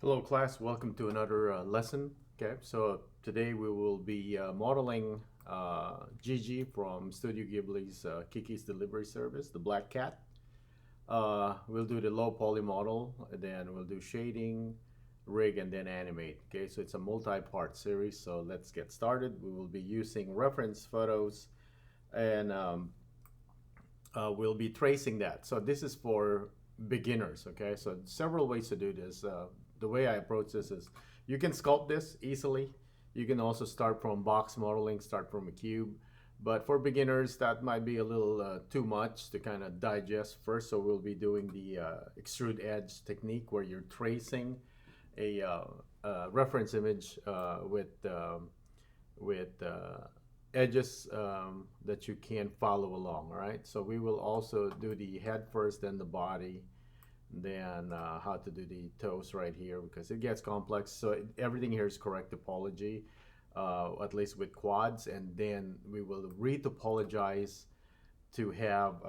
Hello class, welcome to another lesson. Okay, so today we will be modeling Jiji from Studio Ghibli's Kiki's Delivery Service, the black cat. We'll do the low poly model, and then we'll do shading, rig, and then animate. Okay, so it's a multi-part series, so let's get started. We will be using reference photos, and we'll be tracing that. So this is for beginners. Okay, so several ways to do this. The way I approach this is you can sculpt this easily. You can also start from box modeling, start from a cube. But for beginners, that might be a little too much to kind of digest first. So we'll be doing the extrude edge technique where you're tracing a reference image with edges that you can follow along. All right. So we will also do the head first, then the body, then how to do the toes right here because it gets complex. So everything here is correct topology, at least with quads, and then we will retopologize to have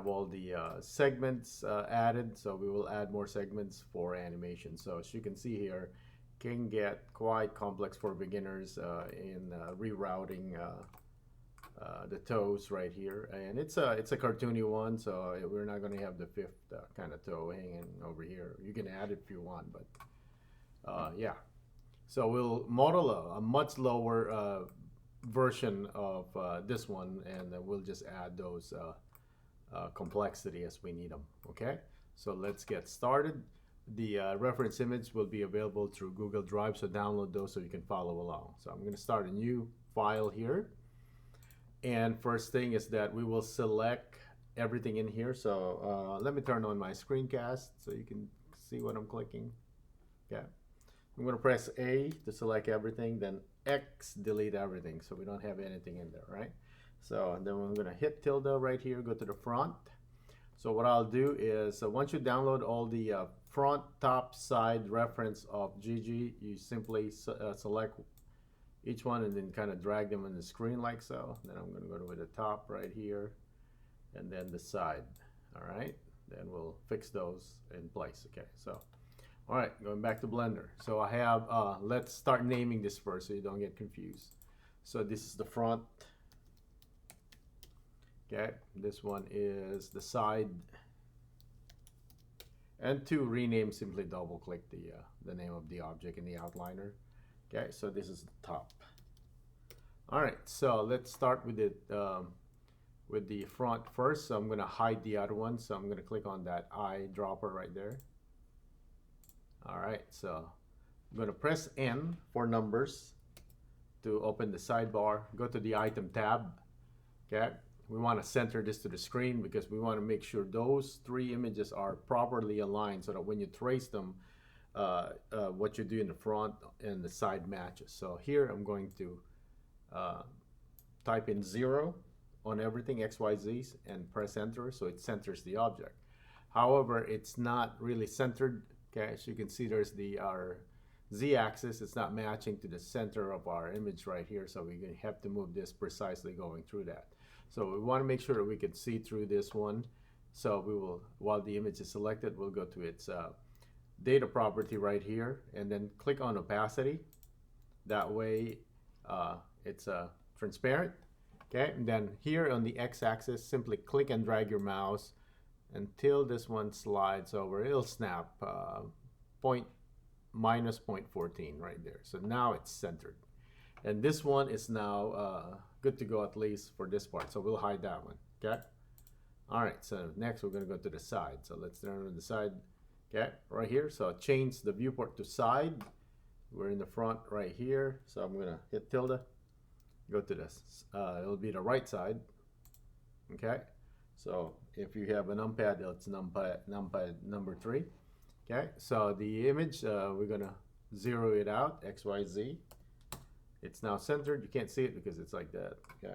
all the segments added. So we will add more segments for animation. So as you can see here, can get quite complex for beginners in rerouting the toes right here, and it's a cartoony one, so we're not going to have the fifth kind of toe hanging over here. You can add it if you want, but yeah. So we'll model a much lower version of this one, and we'll just add those complexity as we need them. Okay, so let's get started. The reference image will be available through Google Drive, so download those so you can follow along. So I'm going to start a new file here. And first thing is that we will select everything in here. So let me turn on my screencast so you can see what I'm clicking. Okay. I'm going to press A to select everything, then X, delete everything. So we don't have anything in there, right? So and then I'm going to hit tilde right here, go to the front. So what I'll do is once you download all the front, top, side reference of Jiji, you simply select each one and then kind of drag them on the screen like so. Then I'm going to go to the top right here and then the side. All right, then we'll fix those in place. Okay, so all right, going back to Blender. So I have let's start naming this first so you don't get confused. So this is the front. Okay, this one is the side. And to rename, simply double click the name of the object in the outliner. Okay, so this is the top. All right, so let's start with the front first. So I'm going to hide the other one. So I'm going to click on that eyedropper right there. All right, so I'm going to press N for numbers to open the sidebar. Go to the item tab. Okay, we want to center this to the screen because we want to make sure those three images are properly aligned so that when you trace them, what you do in the front and the side matches. So here I'm going to type in 0 on everything XYZ and press enter so it centers the object. However, it's not really centered. Okay, as you can see, there's our Z-axis. It's not matching to the center of our image right here, so we have to move this precisely going through that. So we want to make sure that we can see through this one. So we will, while the image is selected, we'll go to its data property right here and then click on opacity. That way it's transparent. Okay, and then here on the x-axis, simply click and drag your mouse until this one slides over. It'll snap minus 0.14 right there. So now it's centered, and this one is now good to go, at least for this part. So we'll hide that one. Okay, all right, so next we're going to go to the side. So let's turn on the side. Okay, right here. So change the viewport to side. We're in the front right here. So I'm going to hit tilde. Go to this. It'll be the right side. Okay. So if you have a numpad, it's numpad number 3. Okay. So the image, we're going to zero it out, XYZ. It's now centered. You can't see it because it's like that. Okay.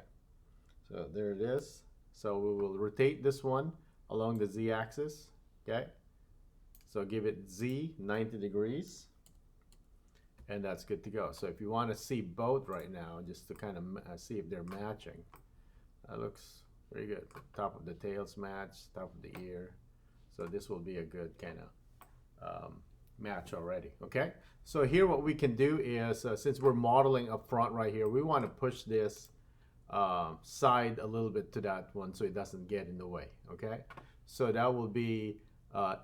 So there it is. So we will rotate this one along the Z-axis. Okay. So give it Z 90 degrees, and that's good to go. So if you want to see both right now, just to kind of see if they're matching, that looks very good. Top of the tails match, top of the ear. So this will be a good kind of match already. Okay, so here what we can do is since we're modeling up front right here, we want to push this side a little bit to that one so it doesn't get in the way. Okay, so that will be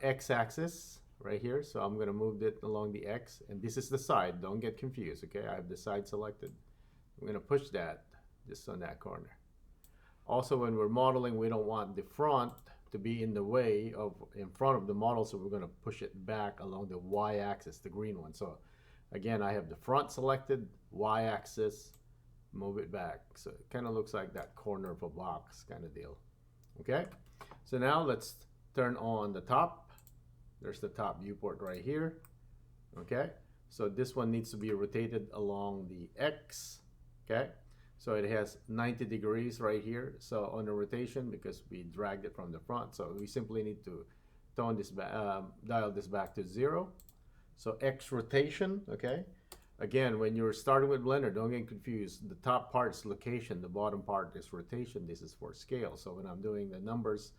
x-axis right here. So I'm going to move it along the x, and this is the side. Don't get confused. Okay, I have the side selected. I'm going to push that just on that corner. Also, when we're modeling, we don't want the front to be in the way of in front of the model, so we're going to push it back along the y-axis, the green one. So again, I have the front selected, y-axis, move it back. So it kind of looks like that corner of a box kind of deal. Okay, so now let's turn on the top. There's the top viewport right here. Okay, so this one needs to be rotated along the x. Okay, so it has 90 degrees right here. So on the rotation, because we dragged it from the front, so we simply need to tone this back, dial this back to 0. So x rotation. Okay, again, when you're starting with Blender, don't get confused. The top part is location, the bottom part is rotation. This is for scale. So when I'm doing the numbers,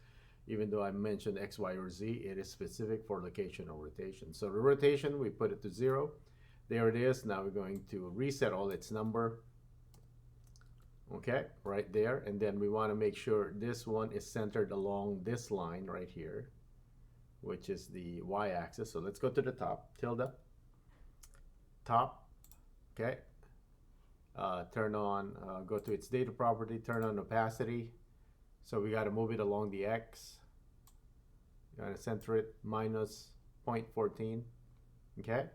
even though I mentioned x, y, or z, it is specific for location or rotation. So the rotation, we put it to 0. There it is. Now we're going to reset all its number. Okay, right there. And then we want to make sure this one is centered along this line right here, which is the y-axis. So let's go to the top, tilde, top. Okay, turn on, go to its data property, turn on opacity. So we got to move it along the x. Got to center it minus 0.14. Okay,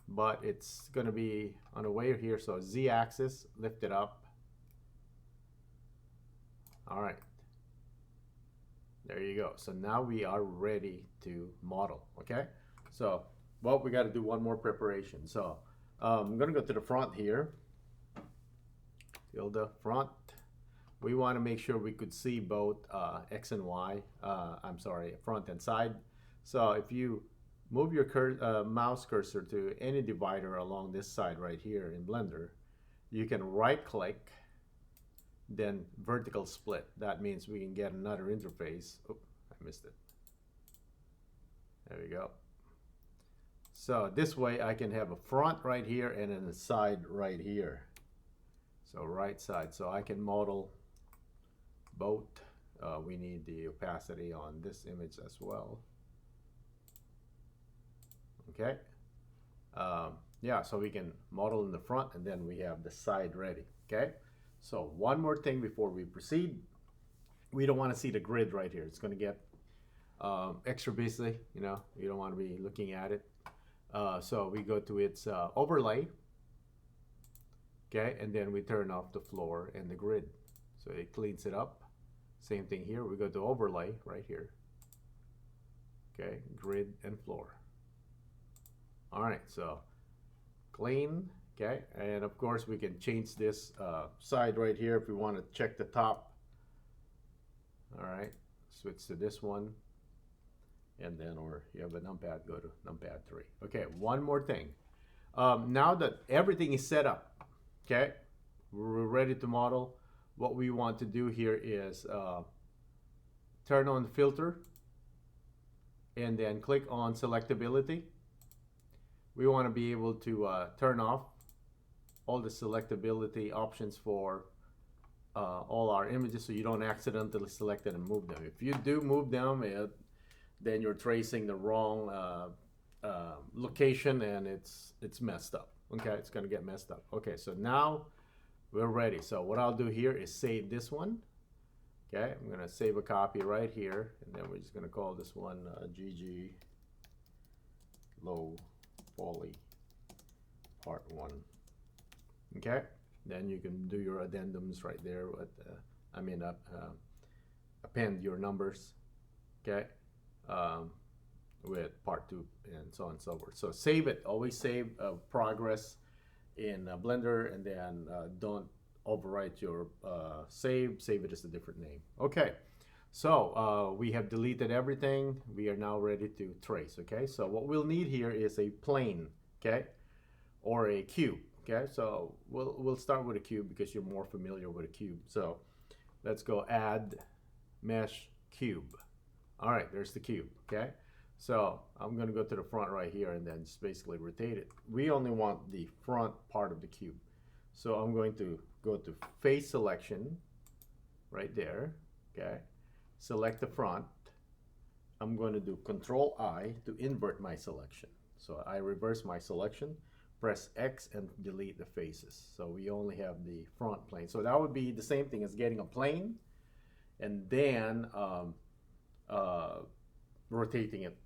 but it's going to be on the way here. So z-axis, lift it up. All right, there you go. So now we are ready to model. Okay, so well, we got to do one more preparation. So I'm gonna go to the front here, tilde front. We want to make sure we could see both x and y. I'm sorry, front and side. So if you move your mouse cursor to any divider along this side right here in Blender, you can right click, then vertical split. That means we can get another interface. Oh, I missed it. There we go. So this way I can have a front right here and then a side right here. So right side. So I can model both. We need the opacity on this image as well. Okay. Yeah, so we can model in the front and then we have the side ready. Okay. So one more thing before we proceed. We don't want to see the grid right here. It's going to get extra busy, you know. You don't want to be looking at it. So we go to its overlay. Okay, and then we turn off the floor and the grid. So it cleans it up. Same thing here. We go to overlay right here. Okay, grid and floor. All right, so clean. Okay, and of course we can change this side right here if we want to check the top. All right, switch to this one, and then, or you have a numpad, go to numpad 3. Okay, one more thing. Now that everything is set up, okay, we're ready to model. What we want to do here is turn on the filter, and then click on selectability. We want to be able to turn off all the selectability options for all our images, so you don't accidentally select it and move them. If you do move them, then you're tracing the wrong location, and it's messed up. Okay, it's gonna get messed up. Okay, so now we're ready. So what I'll do here is save this one. Okay, I'm gonna save a copy right here, and then we're just gonna call this one Jiji low poly part 1. Okay, then you can do your addendums right there. Append your numbers. Okay, with part 2 and so on and so forth. So save it. Always save progress in Blender, and then don't overwrite your save. Save it as a different name. Okay, so we have deleted everything. We are now ready to trace. Okay, so what we'll need here is a plane. Okay, or a cube. Okay, so we'll start with a cube because you're more familiar with a cube. So let's go add mesh cube. All right, there's the cube. Okay, So I'm going to go to the front right here and then just basically rotate it. We only want the front part of the cube. So I'm going to go to face selection right there. Okay. Select the front. I'm going to do Control I to invert my selection. So I reverse my selection, press X and delete the faces. So we only have the front plane. So that would be the same thing as getting a plane and then rotating it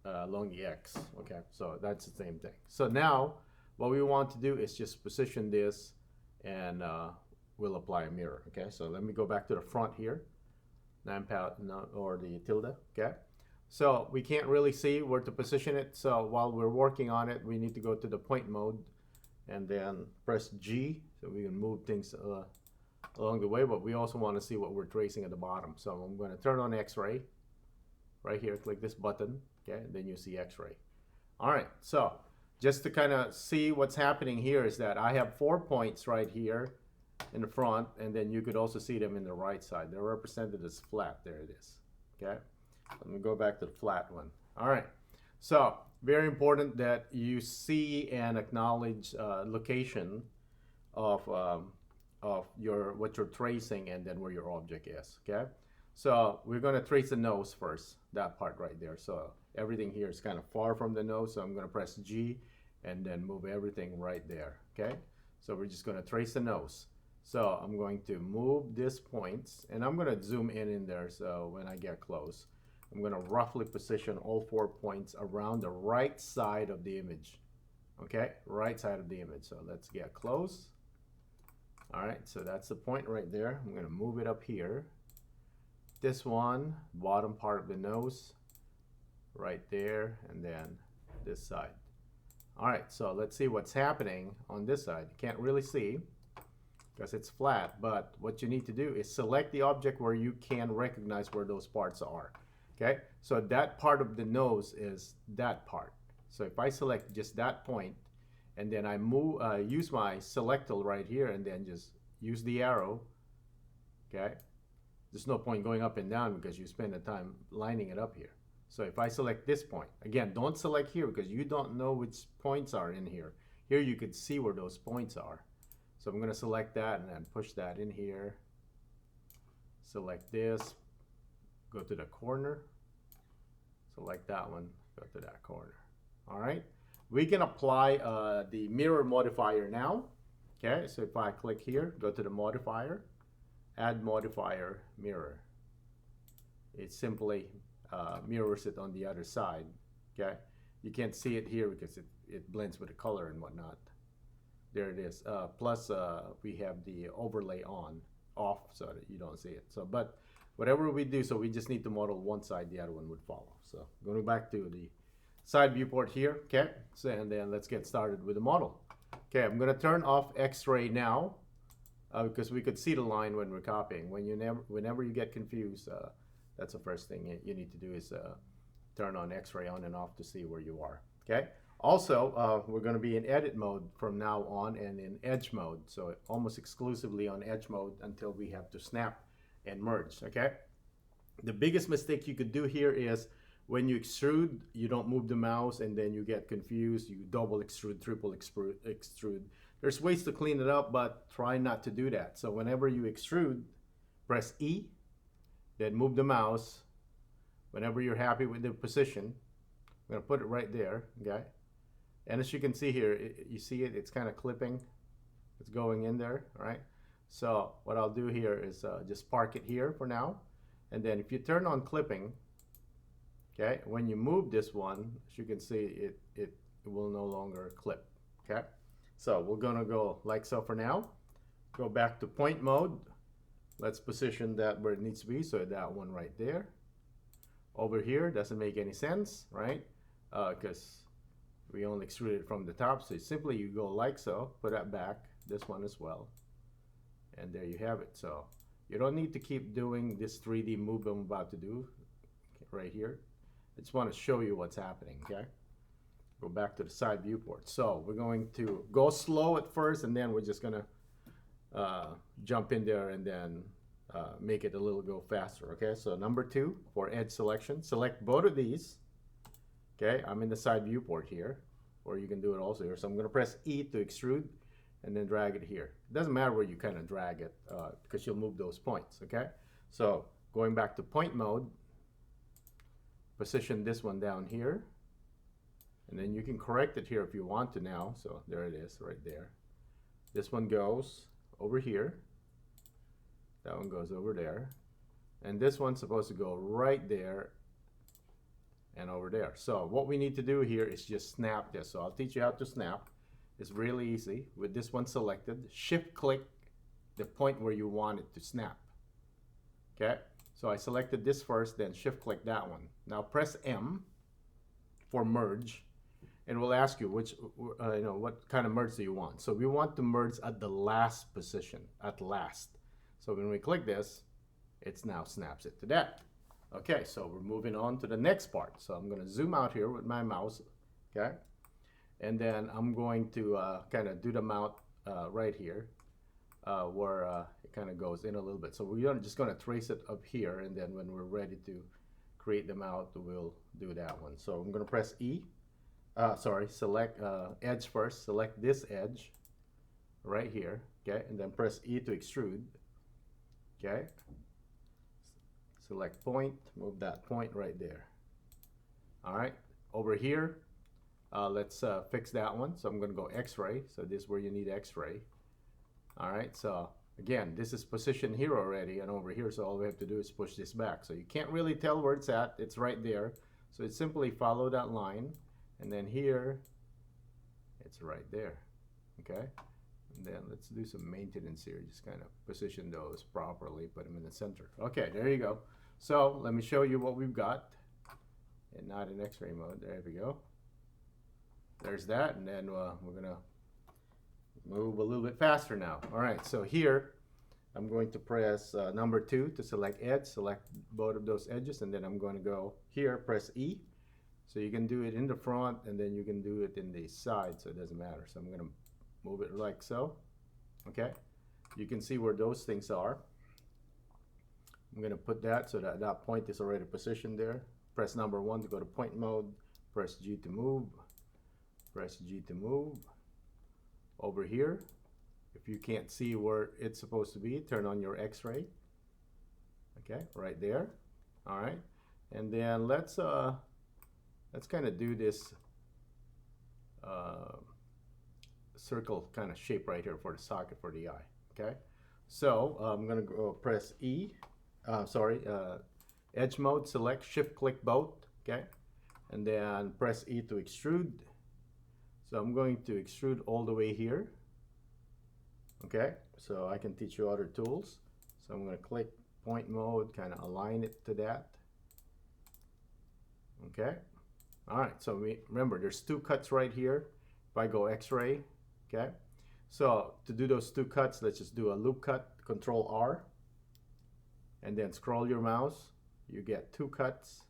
along the X. Okay, so that's the same thing. So now what we want to do is just position this and we'll apply a mirror. Okay, so let me go back to the front here, or the tilde. Okay, so we can't really see where to position it. So while we're working on it, we need to go to the point mode and then press G so we can move things along the way, but we also want to see what we're tracing at the bottom. So I'm going to turn on X-ray right here, click this button, okay, and then you see X-ray. All right, so just to kind of see what's happening here is that I have 4 points right here in the front, and then you could also see them in the right side. They're represented as flat. There it is. Okay, let me go back to the flat one. All right, so very important that you see and acknowledge location of what you're tracing and then where your object is. Okay, so we're going to trace the nose first, that part right there. So everything here is kind of far from the nose, so I'm going to press G and then move everything right there. Okay, so we're just going to trace the nose. So I'm going to move these points and I'm going to zoom in there, so when I get close I'm going to roughly position all 4 points around the right side of the image. Okay, right side of the image. So let's get close. All right, so that's the point right there. I'm going to move it up here. This one, bottom part of the nose, right there, and then this side. All right, so let's see what's happening on this side. You can't really see because it's flat, but what you need to do is select the object where you can recognize where those parts are. Okay, so that part of the nose is that part. So if I select just that point and then I use my select tool right here and then just use the arrow, okay, there's no point going up and down because you spend the time lining it up here. So if I select this point, again, don't select here because you don't know which points are in here. Here you could see where those points are. So I'm going to select that and then push that in here. Select this, go to the corner, select that one, go to that corner. All right, we can apply the mirror modifier now. Okay, so if I click here, go to the modifier, add modifier mirror. It simply mirrors it on the other side. Okay, you can't see it here because it blends with the color and whatnot. There it is. Plus we have the overlay off so that you don't see it. So but whatever we do, so we just need to model one side, the other one would follow. So going back to the side viewport here. Okay, so and then let's get started with the model. Okay, I'm going to turn off X-ray now because we could see the line when we're copying. Whenever you get confused, that's the first thing you need to do is turn on X-ray on and off to see where you are. Okay. Also, we're going to be in edit mode from now on and in edge mode. So almost exclusively on edge mode until we have to snap and merge. Okay. The biggest mistake you could do here is when you extrude, you don't move the mouse and then you get confused. You double extrude, triple extrude. There's ways to clean it up, but try not to do that. So whenever you extrude, press E, then move the mouse. Whenever you're happy with the position, I'm going to put it right there. Okay. And as you can see here, you see it, it's kind of clipping. It's going in there, all right? So what I'll do here is just park it here for now. And then if you turn on clipping, okay, when you move this one, as you can see, it will no longer clip, okay? So we're gonna go like so for now. Go back to point mode. Let's position that where it needs to be, so that one right there. Over here doesn't make any sense, right? Because we only extruded from the top, so simply you go like so, put that back, this one as well, and there you have it. So you don't need to keep doing this 3D move I'm about to do right here. I just want to show you what's happening. Okay, go back to the side viewport. So we're going to go slow at first and then we're just gonna jump in there and then make it a little go faster. Okay, so number 2 for edge selection, select both of these. Okay, I'm in the side viewport here, or you can do it also here. So I'm going to press E to extrude and then drag it here. It doesn't matter where you kind of drag it because you'll move those points. Okay, so going back to point mode, position this one down here, and then you can correct it here if you want to now. So there it is right there. This one goes over here, that one goes over there, and this one's supposed to go right there and over there. So what we need to do here is just snap this. So I'll teach you how to snap. It's really easy. With this one selected, shift click the point where you want it to snap. Okay, so I selected this first, then shift click that one. Now press M for merge, and we'll ask you which what kind of merge do you want. So we want to merge at the last position, at last. So when we click this, it now snaps it to that. Okay, so we're moving on to the next part. So I'm going to zoom out here with my mouse, okay? And then I'm going to kind of do the mount right here where it kind of goes in a little bit. So we're just going to trace it up here, and then when we're ready to create the mount, we'll do that one. So I'm going to press E. Select edge first. Select this edge right here, okay? And then press E to extrude, okay? Select point, move that point right there. All right, over here, let's fix that one. So I'm going to go X-ray. So this is where you need X-ray. All right, so again, this is positioned here already and over here. So all we have to do is push this back. So you can't really tell where it's at. It's right there. So it's simply follow that line. And then here, it's right there. Okay, and then let's do some maintenance here. Just kind of position those properly, put them in the center. Okay, there you go. So let me show you what we've got, and not in X-ray mode. There we go. There's that, and then we're gonna move a little bit faster now. All right, so here I'm going to press number 2 to select edge, select both of those edges, and then I'm going to go here, press E. So you can do it in the front, and then you can do it in the side, so it doesn't matter. So I'm gonna move it like so. Okay, you can see where those things are. I'm going to put that so that that point is already positioned there. Press number 1 to go to point mode. Press G to move. Press G to move. Over here, if you can't see where it's supposed to be, turn on your X-ray. Okay, right there. All right, and then let's kind of do this circle kind of shape right here for the socket for the eye. Okay, so I'm going to go press E. Edge mode, select, shift click both, okay, and then press E to extrude. So I'm going to extrude all the way here, okay, so I can teach you other tools. So I'm going to click point mode, kind of align it to that, okay. All right, so remember there's 2 cuts right here. If I go X-ray, okay, so to do those 2 cuts, let's just do a loop cut, Control R, and then scroll your mouse, you get 2 cuts,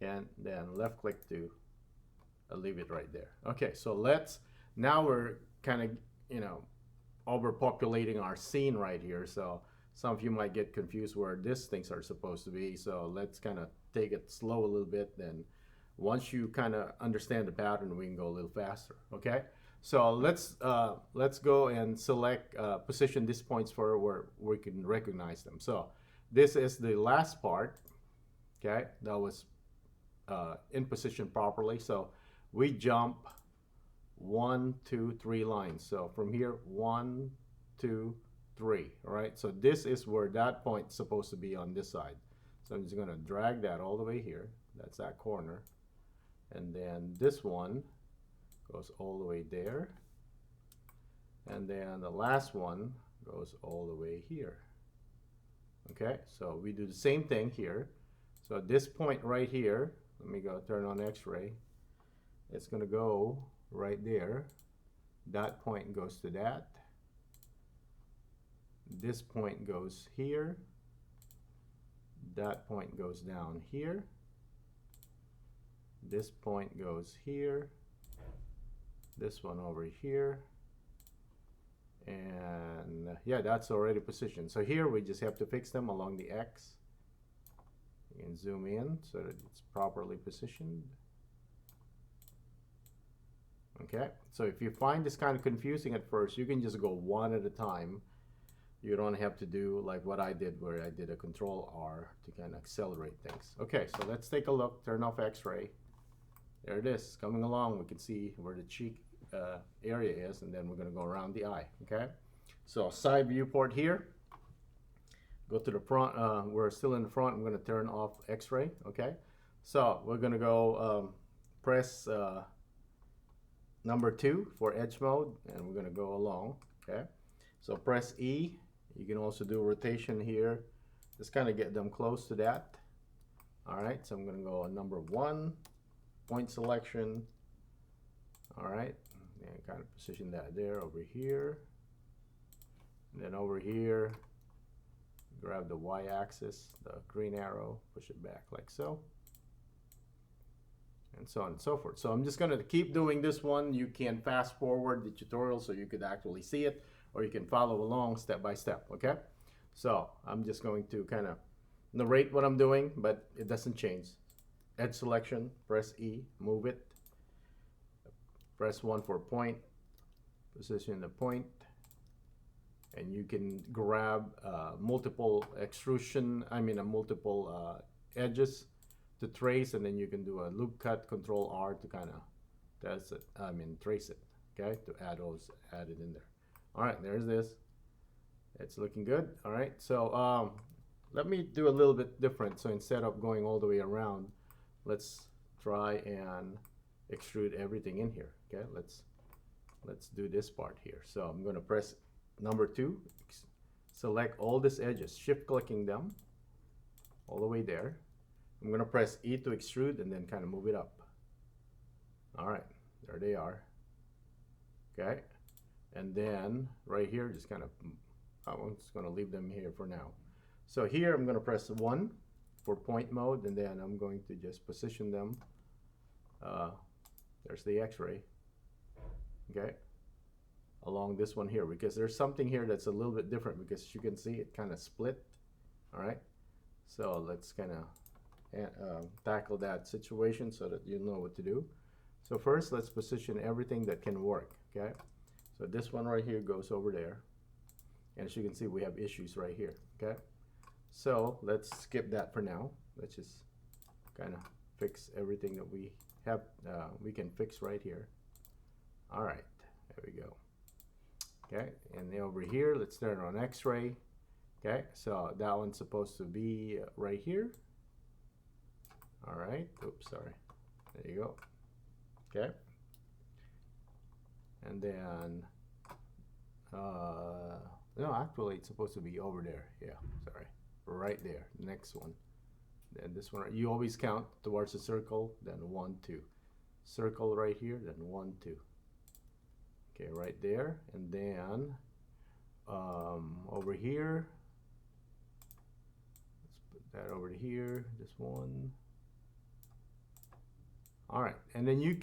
and then left click to leave it right there. Okay, so now we're kind of, overpopulating our scene right here. So some of you might get confused where these things are supposed to be. So let's kind of take it slow a little bit. Then once you kind of understand the pattern, we can go a little faster. Okay, so let's go and select, position these points for where we can recognize them. So this is the last part, okay, that was in position properly. So we jump 1, 2, 3 lines. So from here, 1, 2, 3, all right? So this is where that point's supposed to be on this side. So I'm just gonna drag that all the way here. That's that corner. And then this one goes all the way there. And then the last one goes all the way here. Okay, so we do the same thing here. So this point right here, let me go turn on X-ray. It's gonna go right there. That point goes to that. This point goes here. That point goes down here. This point goes here. This one over here. And yeah, that's already positioned. So here we just have to fix them along the X. You can zoom in so that it's properly positioned. Okay, so if you find this kind of confusing at first, you can just go one at a time. You don't have to do like what I did, where I did a Control R to kind of accelerate things. Okay, so let's take a look. Turn off X-ray. There it is, coming along. We can see where the cheek area is, and then we're going to go around the eye. Okay, so side viewport here. Go to the front. We're still in the front. I'm going to turn off X-ray. Okay, so we're going to go press number 2 for edge mode, and we're going to go along. Okay, so press E. You can also do rotation here. Just kind of get them close to that. All right, so I'm going to go on number 1, point selection. All right, and kind of position that there over here. And then over here, grab the y-axis, the green arrow, push it back like so. And so on and so forth. So I'm just going to keep doing this one. You can fast forward the tutorial so you could actually see it, or you can follow along step by step. Okay, so I'm just going to kind of narrate what I'm doing, but it doesn't change. Edge selection, press E, move it. Press 1 for point, position the point, and you can grab multiple multiple edges to trace, and then you can do a loop cut, Control R to kind of trace it. Okay, to add it in there. All right, there's this. It's looking good. All right, so let me do a little bit different. So instead of going all the way around, let's try and extrude everything in here. Okay, let's do this part here. So I'm going to press number 2, select all these edges, shift clicking them all the way there. I'm going to press E to extrude and then kind of move it up. All right, there they are. Okay, and then right here, just kind of, I'm just going to leave them here for now. So here I'm going to press 1 for point mode, and then I'm going to just position them. There's the X-ray. Okay, along this one here, because there's something here that's a little bit different, because you can see it kind of split. All right, so let's kind of tackle that situation so that you know what to do. So first, let's position everything that can work. Okay, so this one right here goes over there, and as you can see, we have issues right here. Okay, so let's skip that for now. Let's just kind of fix everything that we have. We can fix right here. All right, there we go. Okay, and then over here, let's turn on X-ray. Okay, so that one's supposed to be right here. All right, oops, sorry. There you go. Okay, and then no, actually it's supposed to be over there. Yeah, sorry, right there. Next one. Then this one, you always count towards the circle, then 1, 2. Circle right here, then 1, 2. Okay, right there, and then over here, let's put that over here, this one. All right, and then you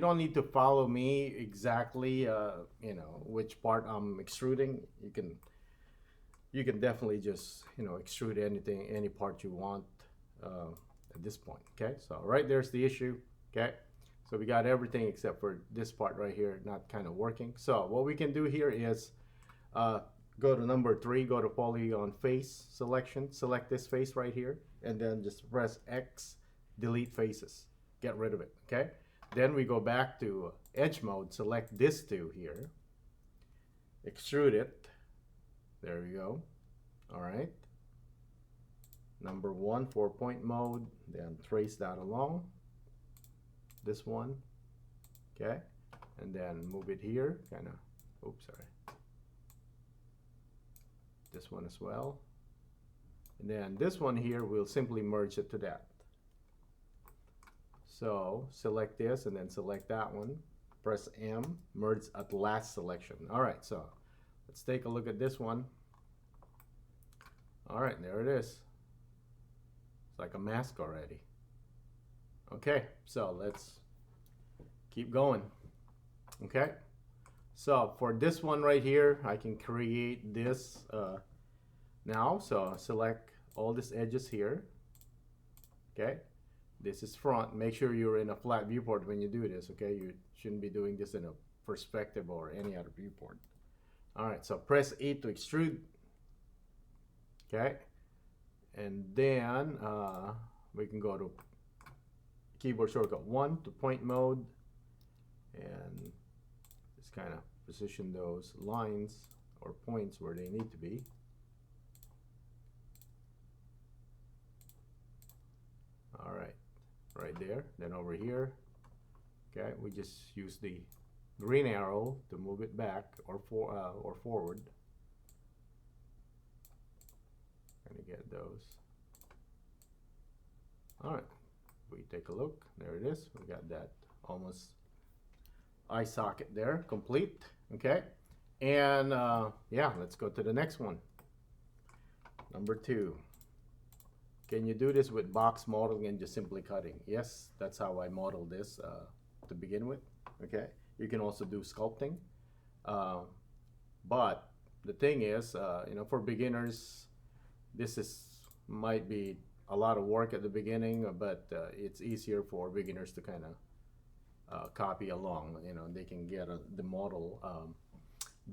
don't need to follow me exactly, which part I'm extruding. You can definitely just, extrude anything, any part you want at this point. Okay, so right there's the issue. Okay, so we got everything except for this part right here not kind of working. So what we can do here is go to number 3, go to polygon face selection, select this face right here, and then just press X, delete faces. Get rid of it. Okay, then we go back to edge mode, select this 2 here, extrude it. There we go. All right, number 1 for point mode, then trace that along this one. Okay, and then move it here, kind of, oops, sorry, this one as well, and then this one here, we'll simply merge it to that. So select this and then select that one, press M, merge at last selection. All right, so let's take a look at this one. All right, there it is. It's like a mask already. Okay, so let's keep going. Okay, so for this one right here, I can create this now. So select all these edges here. Okay, This is front. Make sure you're in a flat viewport when you do this, okay? You shouldn't be doing this in a perspective or any other viewport. All right, so press E to extrude, okay? And then we can go to keyboard shortcut 1 to point mode, and just kind of position those lines or points where they need to be. All right, right there. Then over here, okay, we just use the green arrow to move it back or forward. Gonna get those. All right, we take a look. There it is. We got that almost eye socket there, complete. Okay, and yeah, let's go to the next one. Number 2. Can you do this with box modeling and just simply cutting? Yes, that's how I modeled this to begin with. Okay, you can also do sculpting, but the thing is, you know, for beginners, this might be a lot of work at the beginning, but it's easier for beginners to kind of copy along. You know, they can get the model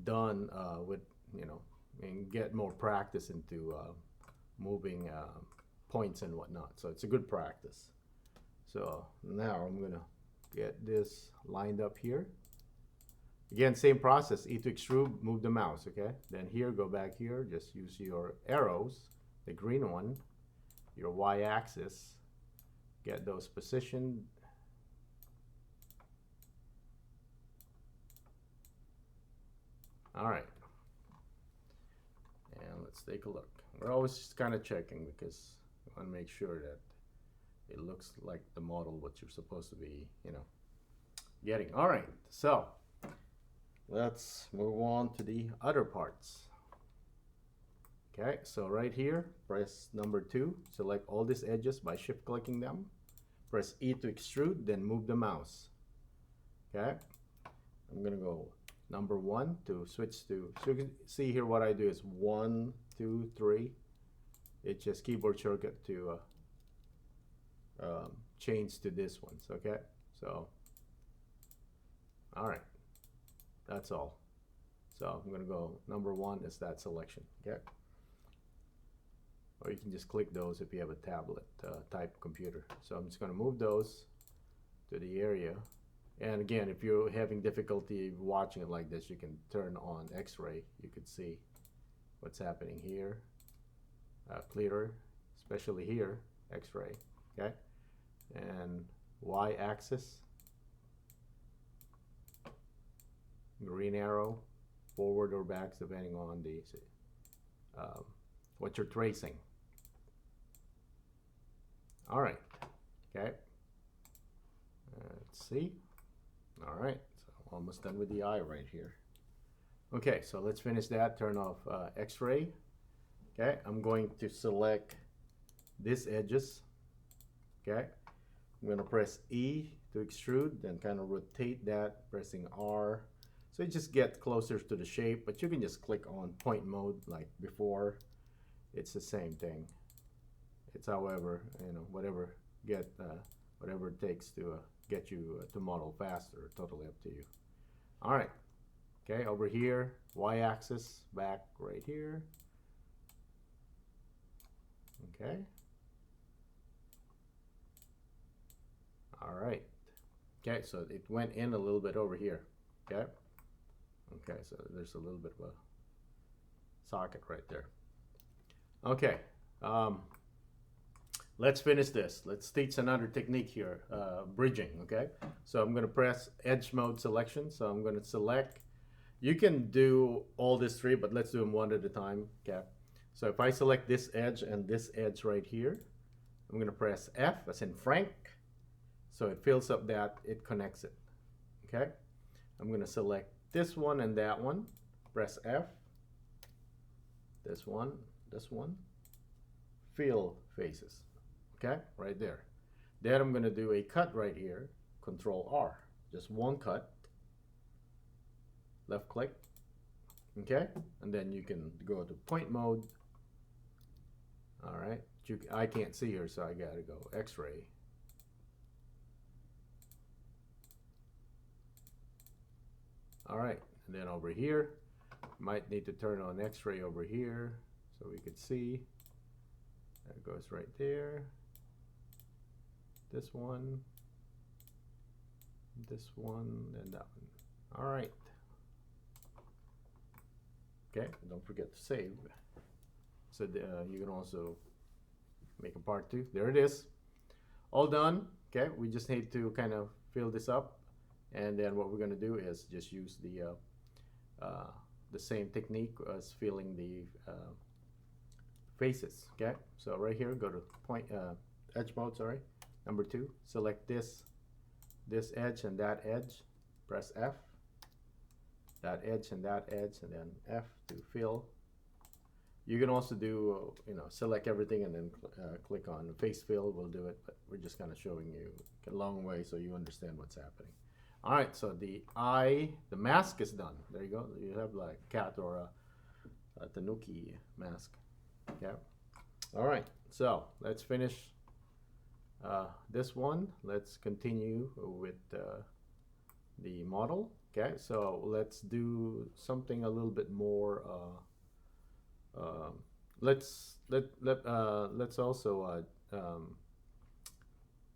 done with, you know, and get more practice into moving points and whatnot. So it's a good practice. So now I'm gonna get this lined up here. Again, same process. E to extrude, move the mouse, okay? Then here, go back here, just use your arrows, the green one, your y-axis, get those positioned. All right, and let's take a look. We're always just kind of checking because we want to make sure that it looks like the model what you're supposed to be, you know, getting. All right, so let's move on to the other parts. Okay, so right here, press number 2, select all these edges by shift clicking them. Press E to extrude, then move the mouse. Okay, I'm gonna go number 1 to switch to, so you can see here what I do is 1, 2, 3. It's just keyboard shortcut to change to this one. Okay, so all right, that's all. So I'm gonna go number 1 is that selection. Okay, or you can just click those if you have a tablet type computer. So I'm just gonna move those to the area. And again, if you're having difficulty watching it like this, you can turn on X-ray. You could see what's happening here, clearer, especially here, X-ray, okay? And Y-axis, green arrow, forward or back, depending on the what you're tracing. All right, okay. Let's see. All right, so almost done with the eye right here. Okay, so let's finish that. Turn off X-ray. Okay, I'm going to select these edges. Okay, I'm going to press E to extrude, then kind of rotate that, pressing R. So you just get closer to the shape, but you can just click on point mode like before. It's the same thing. It's however, you know, whatever it takes to get you to model faster, totally up to you. All right, okay, over here, y-axis, back right here. Okay. All right. Okay, so it went in a little bit over here. Okay. Okay, so there's a little bit of a socket right there. Okay. Let's finish this. Let's teach another technique here, bridging, okay? So I'm gonna press edge mode selection. So I'm gonna select, you can do all these 3, but let's do them one at a time, okay? So if I select this edge and this edge right here, I'm gonna press F as in Frank. So it fills up that, it connects it, okay? I'm gonna select this one and that one, press F, this one, fill faces. Okay, right there. Then I'm going to do a cut right here, Control R, just one cut, left click, okay, and then you can go to point mode. All right, I can't see here, so I got to go X-ray, All right, and then over here, might need to turn on X-ray over here so we could see. That goes right there. This one, and that one. All right. Okay, don't forget to save. So you can also make a part 2. There it is. All done. Okay, we just need to kind of fill this up, and then what we're going to do is just use the same technique as filling the faces. Okay, so right here, go to edge mode. Sorry, number 2. Select this edge and that edge. Press F. That edge and that edge, and then F to fill. You can also do, select everything and then click on face fill. We'll do it, but we're just kind of showing you a long way so you understand what's happening. All right, so the mask is done. There you go. You have like a cat or a tanuki mask. Yeah. All right, so let's finish this one. Let's continue with the model. Okay, so let's do something a little bit more. Let's also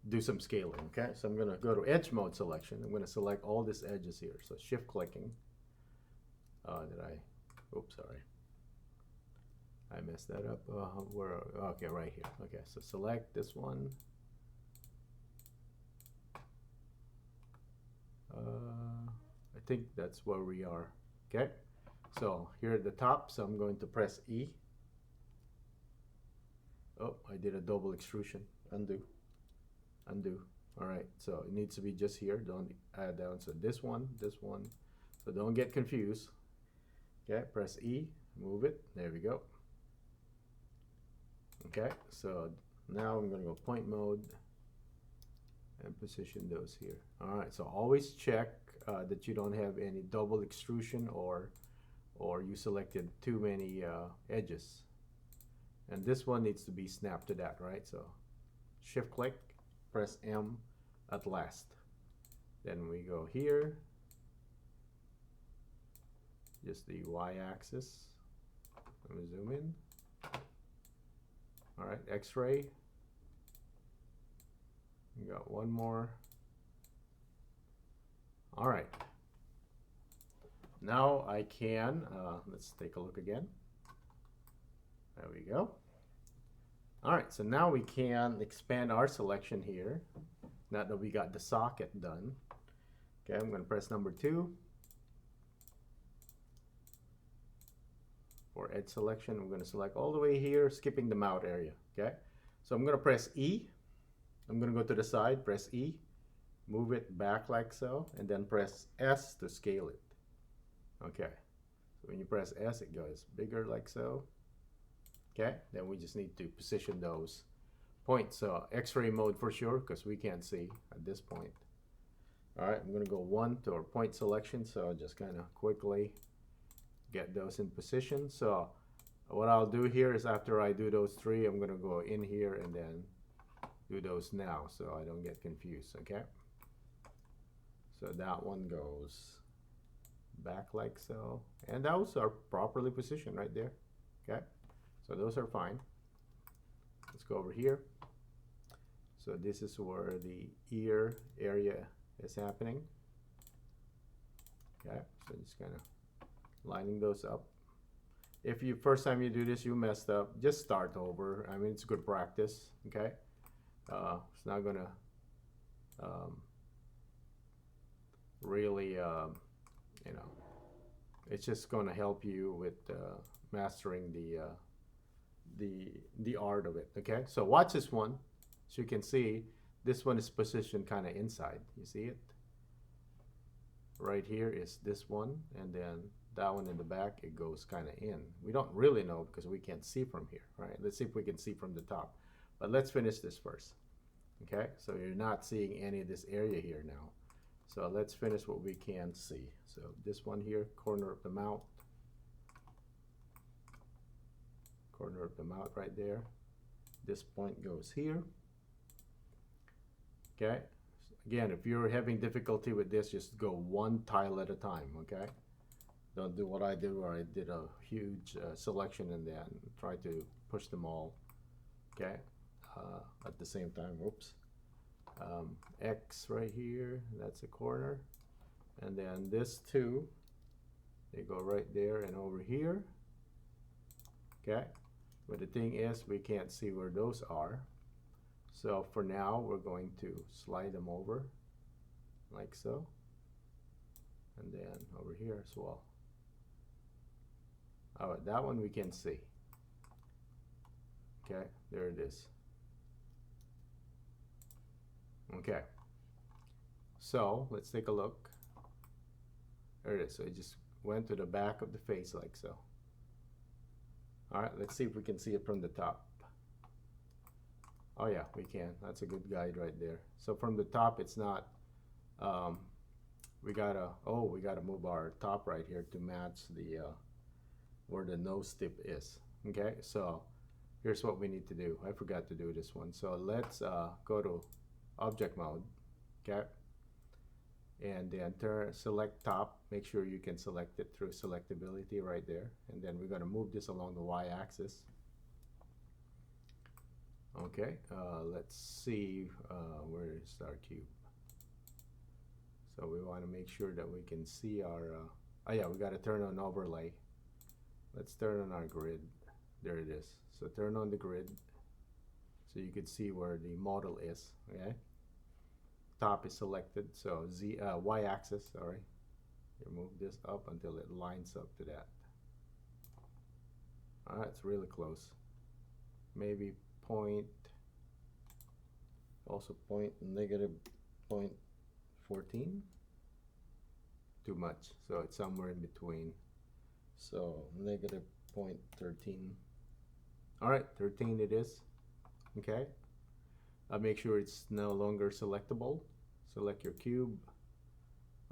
do some scaling. Okay, so I'm gonna go to edge mode selection. I'm gonna select all these edges here. So shift clicking. Oops, sorry. I messed that up. Okay, right here. Okay, so select this one. I think that's where we are. Okay, so here at the top, so I'm going to press E. Oh, I did a double extrusion. Undo. All right, so it needs to be just here. Don't add down. So this one. So don't get confused. Okay, press E, move it. There we go. Okay, so now I'm going to go point mode and position those here. All right, so always check that you don't have any double extrusion or you selected too many edges. And this one needs to be snapped to that, right? So shift click, press M at last. Then we go here, just the Y axis. Let me zoom in. All right, X-ray. We got one more. All right. Now I can, let's take a look again. There we go. All right, so now we can expand our selection here. Now that we got the socket done. Okay, I'm gonna press number 2. For edge selection, I'm gonna select all the way here, skipping the mouth area, okay? So I'm gonna press E. I'm gonna go to the side, press E, move it back like so, and then press S to scale it. Okay, so when you press S, it goes bigger like so. Okay, then we just need to position those points. So X-ray mode for sure, because we can't see at this point. All right, I'm gonna go 1 to our point selection, so just kind of quickly get those in position. So what I'll do here is after I do those 3, I'm gonna go in here and then do those now so I don't get confused, okay? So that one goes back like so, and those are properly positioned right there, okay? So those are fine. Let's go over here. So this is where the ear area is happening. Okay, so just kind of lining those up. If you first time you do this, you messed up, just start over. I mean, it's good practice, okay? It's not gonna really, you know, it's just gonna help you with mastering the art of it, okay? So watch this one. So you can see this one is positioned kind of inside. You see it? Right here is this one, and then that one in the back, it goes kind of in. We don't really know because we can't see from here, right? Let's see if we can see from the top. But let's finish this first, okay? So you're not seeing any of this area here now. So let's finish what we can see. So this one here, corner of the mouth. Corner of the mouth right there. This point goes here. Okay, again, if you're having difficulty with this, just go one tile at a time, okay? Don't do what I did, where I did a huge selection and then try to push them all, okay? At the same time. Whoops. X right here, that's a corner. And then this two, they go right there and over here, okay? But the thing is, we can't see where those are. So for now, we're going to slide them over like so. And then over here as well. All right, that one we can see. Okay, there it is. Okay, so let's take a look. There it is. So it just went to the back of the face like so. All right, let's see if we can see it from the top. Oh yeah, we can. That's a good guide right there. So from the top, it's not, we gotta move our top right here to match the, where the nose tip is. Okay, so here's what we need to do. I forgot to do this one. So let's go to object mode, okay? And then select top. Make sure you can select it through selectability right there. And then we're gonna move this along the y-axis. Okay, let's see where is our cube. So we want to make sure that we can see our, oh yeah, we got to turn on overlay. Let's turn on our grid. There it is. So turn on the grid so you can see where the model is, okay? Top is selected, so y-axis, sorry. You move this up until it lines up to that. All right, it's really close. Maybe point, also point negative 0.14, too much, so it's somewhere in between, so negative 0.13. all right, 13 it is. Okay, make sure it's no longer selectable. Select your cube,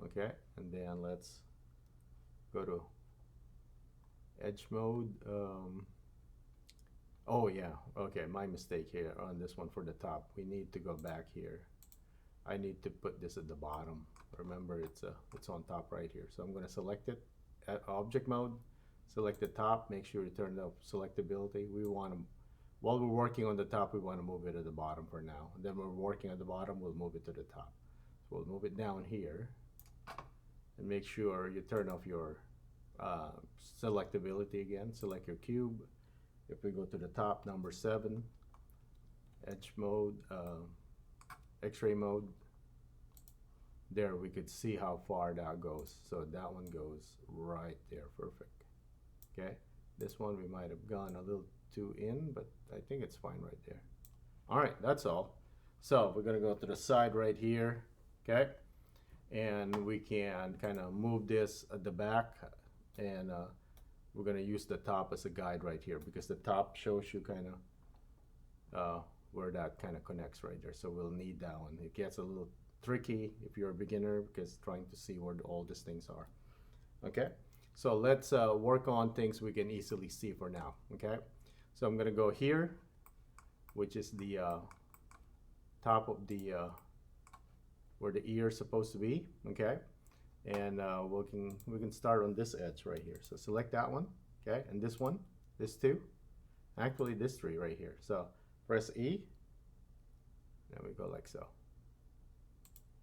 okay, and then let's go to edge mode. Oh yeah, okay, my mistake here on this one for the top. We need to go back here. I need to put this at the bottom. Remember, it's on top right here. So I'm going to select it at object mode, select the top, make sure you turn off selectability. We want to, while we're working on the top, we want to move it at the bottom for now. And then we're working at the bottom, we'll move it to the top. So we'll move it down here and make sure you turn off your selectability again. Select your cube. If we go to the top, number 7, edge mode, X-ray mode, there we could see how far that goes. So that one goes right there, perfect. Okay, this one we might have gone a little too in, but I think it's fine right there. All right, that's all. So we're gonna go to the side right here, okay? And we can kind of move this at the back, and we're gonna use the top as a guide right here, because the top shows you kind of where that kind of connects right there. So we'll need that one. It gets a little tricky if you're a beginner, because trying to see where all these things are. Okay, so let's work on things we can easily see for now. Okay, so I'm gonna go here, which is the top of the where the ear is supposed to be. Okay, and we can start on this edge right here. So select that one, okay, and this one, this two, actually this three right here. So press E, and we go like so.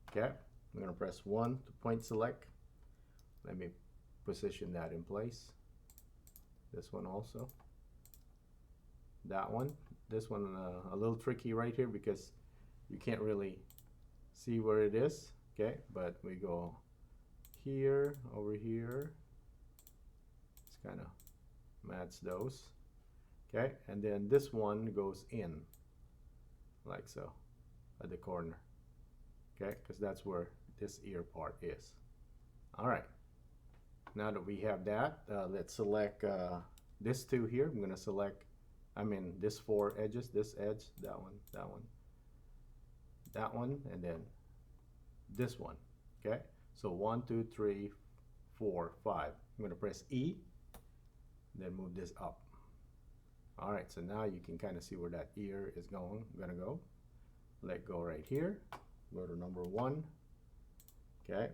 Okay, I'm gonna press 1 to point select. Let me position that in place. This one also. That one. This one a little tricky right here because you can't really see where it is. Okay, but we go here, over here. It's kind of match those. Okay, and then this one goes in like so at the corner. Okay, because that's where this ear part is. All right, now that we have that, let's select this two here. I'm going to select, this 4 edges, this edge, that one, that one, that one, and then this one. Okay, so 1, 2, 3, 4, 5. I'm going to press E, then move this up. All right, so now you can kind of see where that ear is going. I'm going to go, let go right here. Go to number 1. Okay,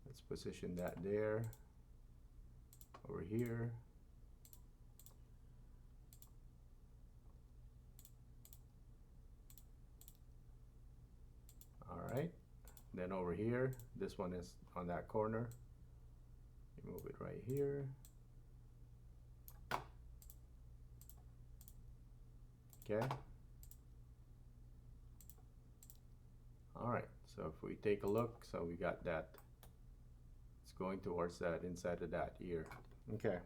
let's position that there, over here. All right, then over here, this one is on that corner. Move it right here. Okay. All right, so if we take a look, so we got that. It's going towards that, inside of that ear. Okay.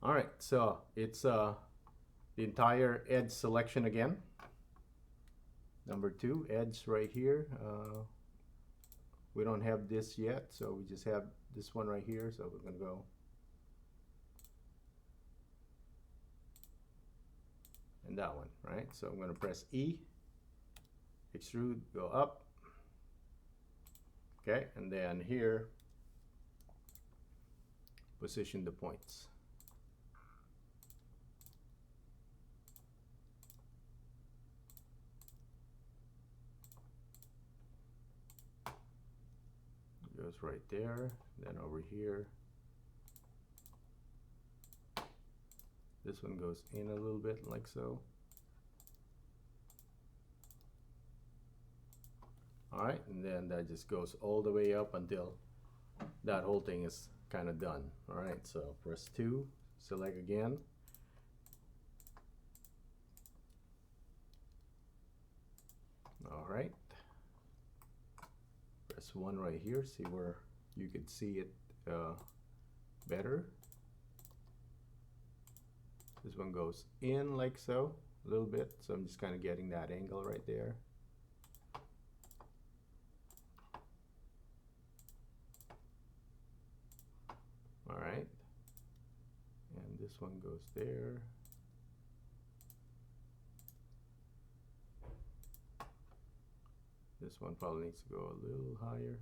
All right, so it's the entire edge selection again. Number 2, edge right here. We don't have this yet, so we just have this one right here. So we're gonna go and that one, right? So I'm gonna press E, extrude, go up. Okay, and then here, position the points. Goes right there, then over here. This one goes in a little bit like so. All right, and then that just goes all the way up until that whole thing is kind of done. All right, so press 2, select again. All right, press 1 right here, see where you could see it better. This one goes in like so, a little bit, so I'm just kind of getting that angle right there. All right, and this one goes there. This one probably needs to go a little higher.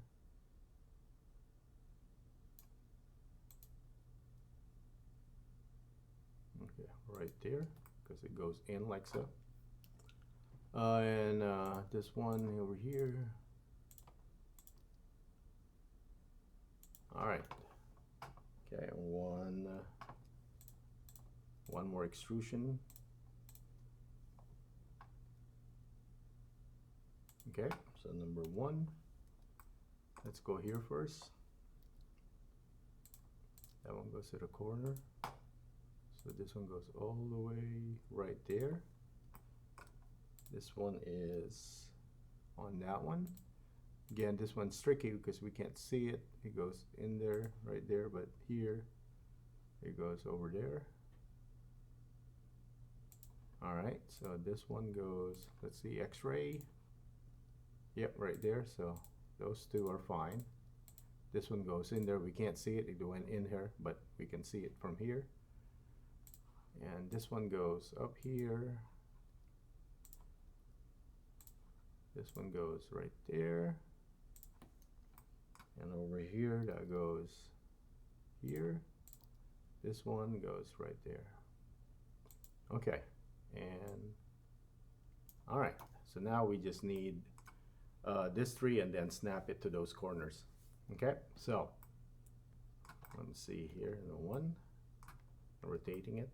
Okay, right there, because it goes in like so. And this one over here. All right. Okay, one more extrusion. Okay, so number 1. Let's go here first. That one goes to the corner. So this one goes all the way right there. This one is on that one. Again, this one's tricky because we can't see it. It goes in there, right there, but here it goes over there. All right, so this one goes, let's see, X-ray. Yep, right there, so those two are fine. This one goes in there, we can't see it, it went in here, but we can see it from here. And this one goes up here. This one goes right there. And over here, that goes here. This one goes right there. Okay, and all right, so now we just need this 3 and then snap it to those corners. Okay, so let's see here, the 1, rotating it.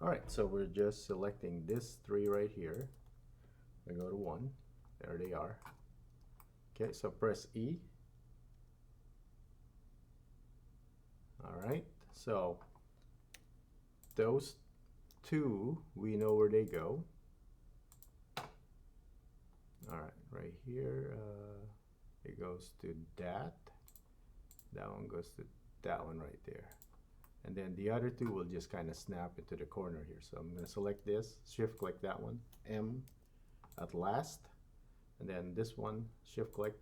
All right, so we're just selecting this 3 right here. We go to 1, there they are. Okay, so press E. All right, so those 2, we know where they go. All right, right here, it goes to that. That one goes to that one right there. And then the other 2 will just kind of snap into the corner here. So I'm going to select this, shift click that one, M at last. And then this one, shift click,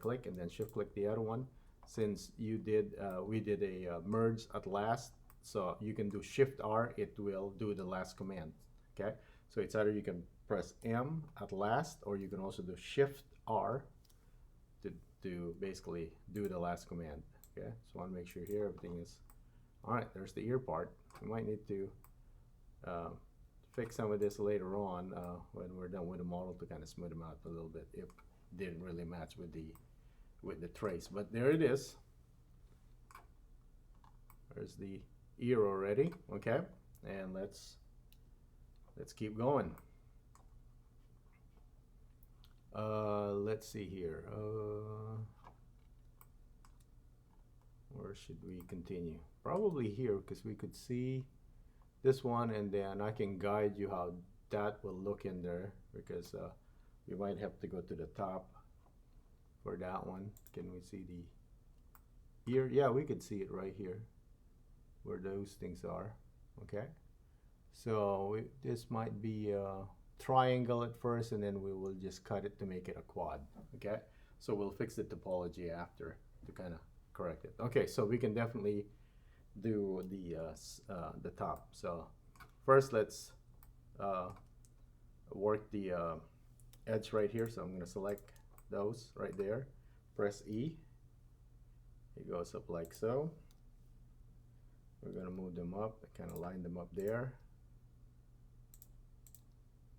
click and then shift click the other one. Since you did, we did a merge at last, so you can do Shift R, it will do the last command. Okay, so it's either you can press M at last, or you can also do Shift R to basically do the last command. Okay, so I want to make sure here everything is all right. There's the ear part. We might need to fix some of this later on when we're done with the model to kind of smooth them out a little bit if it didn't really match with the trace. But there it is. There's the ear already. Okay, and let's keep going. Let's see here. Where should we continue? Probably here, because we could see this one, and then I can guide you how that will look in there, because we might have to go to the top for that one. Can we see the ear? Yeah, we could see it right here where those things are. Okay, so this might be a triangle at first, and then we will just cut it to make it a quad. Okay, so we'll fix the topology after to kind of correct it. Okay, so we can definitely do the top. So first let's work the edge right here. So I'm going to select those right there, press E, it goes up like so. We're going to move them up, kind of line them up there.